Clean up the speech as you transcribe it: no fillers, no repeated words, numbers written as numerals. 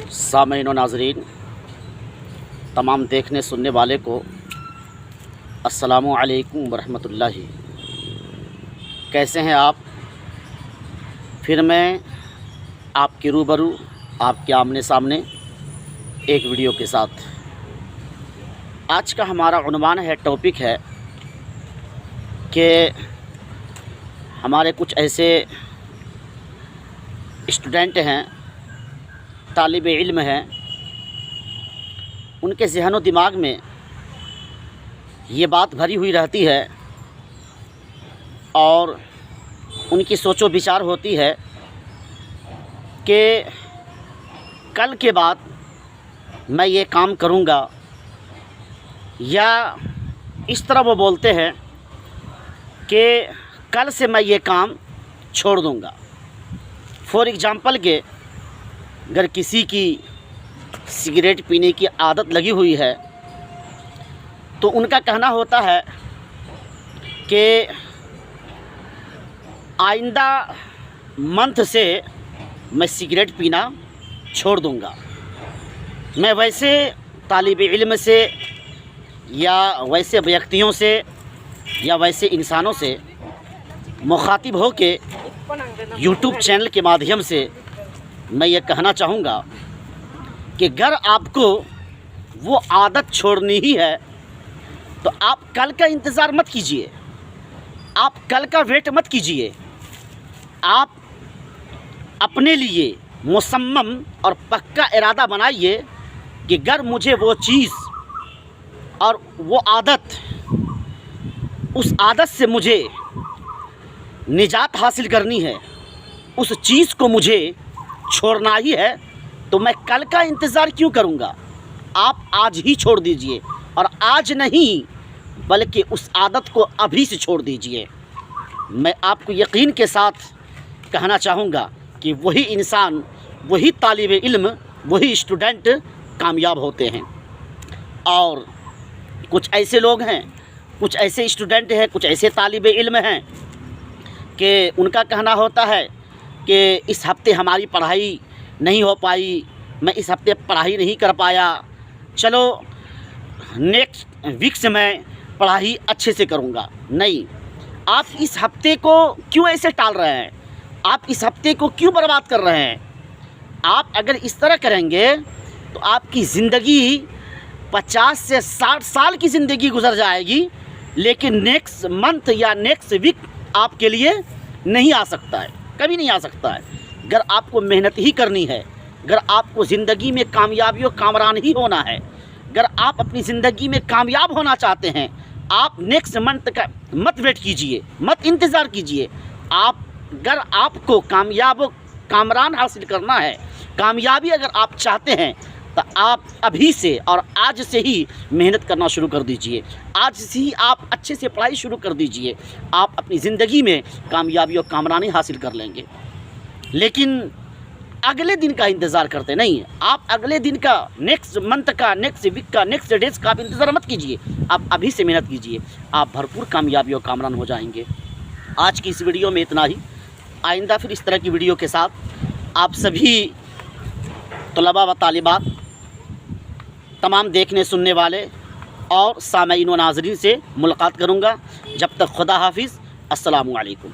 सामईन व नाज़रीन, तमाम देखने सुनने वाले को अस्सलामु अलैकुम वरहमतुल्लाहि। कैसे हैं आप? फिर मैं आपके रूबरू, आपके आमने सामने एक वीडियो के साथ। आज का हमारा उन्वान है, टॉपिक है कि हमारे कुछ ऐसे स्टूडेंट हैं, तालिब इल्म हैं, उनके ज़हन दिमाग में ये बात भरी हुई रहती है और उनकी सोचो विचार होती है कि कल के बाद मैं ये काम करूँगा, या इस तरह वो बोलते हैं कि कल से मैं ये काम छोड़ दूँगा। फॉर एग्ज़ाम्पल के अगर किसी की सिगरेट पीने की आदत लगी हुई है तो उनका कहना होता है कि आइंदा मंथ से मैं सिगरेट पीना छोड़ दूँगा। मैं वैसे तालिब इल्म से या वैसे व्यक्तियों से या वैसे इंसानों से मुखातिब हो के यूट्यूब चैनल के माध्यम से मैं ये कहना चाहूँगा कि अगर आपको वो आदत छोड़नी ही है तो आप कल का इंतज़ार मत कीजिए, आप कल का वेट मत कीजिए। आप अपने लिए मुसम्मम और पक्का इरादा बनाइए कि अगर मुझे वो चीज़ और वो आदत, उस आदत से मुझे निजात हासिल करनी है, उस चीज़ को मुझे छोड़ना ही है, तो मैं कल का इंतज़ार क्यों करूँगा? आप आज ही छोड़ दीजिए, और आज नहीं बल्कि उस आदत को अभी से छोड़ दीजिए। मैं आपको यकीन के साथ कहना चाहूँगा कि वही इंसान, वही तालिब इल्म, वही स्टूडेंट कामयाब होते हैं। और कुछ ऐसे लोग हैं, कुछ ऐसे स्टूडेंट हैं, कुछ ऐसे तालिब इल्म हैं कि उनका कहना होता है कि इस हफ़्ते हमारी पढ़ाई नहीं हो पाई, मैं इस हफ़्ते पढ़ाई नहीं कर पाया, चलो नेक्स्ट वीक से मैं पढ़ाई अच्छे से करूँगा। नहीं, आप इस हफ़्ते को क्यों ऐसे टाल रहे हैं? आप इस हफ़्ते को क्यों बर्बाद कर रहे हैं? आप अगर इस तरह करेंगे तो आपकी ज़िंदगी 50 से 60 साल की ज़िंदगी गुजर जाएगी, लेकिन नेक्स्ट मंथ या नेक्स्ट वीक आपके लिए नहीं आ सकता है, कभी नहीं आ सकता है। अगर आपको मेहनत ही करनी है, अगर आपको ज़िंदगी में कामयाबी और कामरान ही होना है, अगर आप अपनी ज़िंदगी में कामयाब होना चाहते हैं, आप नेक्स्ट मंथ का मत वेट कीजिए, मत इंतज़ार कीजिए। आप अगर आपको कामरान हासिल करना है, कामयाबी अगर आप चाहते हैं, तो आप अभी से और आज से ही मेहनत करना शुरू कर दीजिए। आज से ही आप अच्छे से पढ़ाई शुरू कर दीजिए। आप अपनी ज़िंदगी में कामयाबी और कामरानी हासिल कर लेंगे। लेकिन अगले दिन का इंतज़ार करते नहीं, आप अगले दिन का, नेक्स्ट मंथ का, नेक्स्ट वीक का, नेक्स्ट डेज का आप इंतज़ार मत कीजिए। आप अभी से मेहनत कीजिए, आप भरपूर कामयाबी और कामरान हो जाएंगे। आज की इस वीडियो में इतना ही। आइंदा फिर इस तरह की वीडियो के साथ आप सभी तलबा व तालिबात, तमाम देखने सुनने वाले और सामईन व नाज़रीन से मुलाकात करूँगा। जब तक खुदा हाफिज़, अस्सलामु अलैकुम।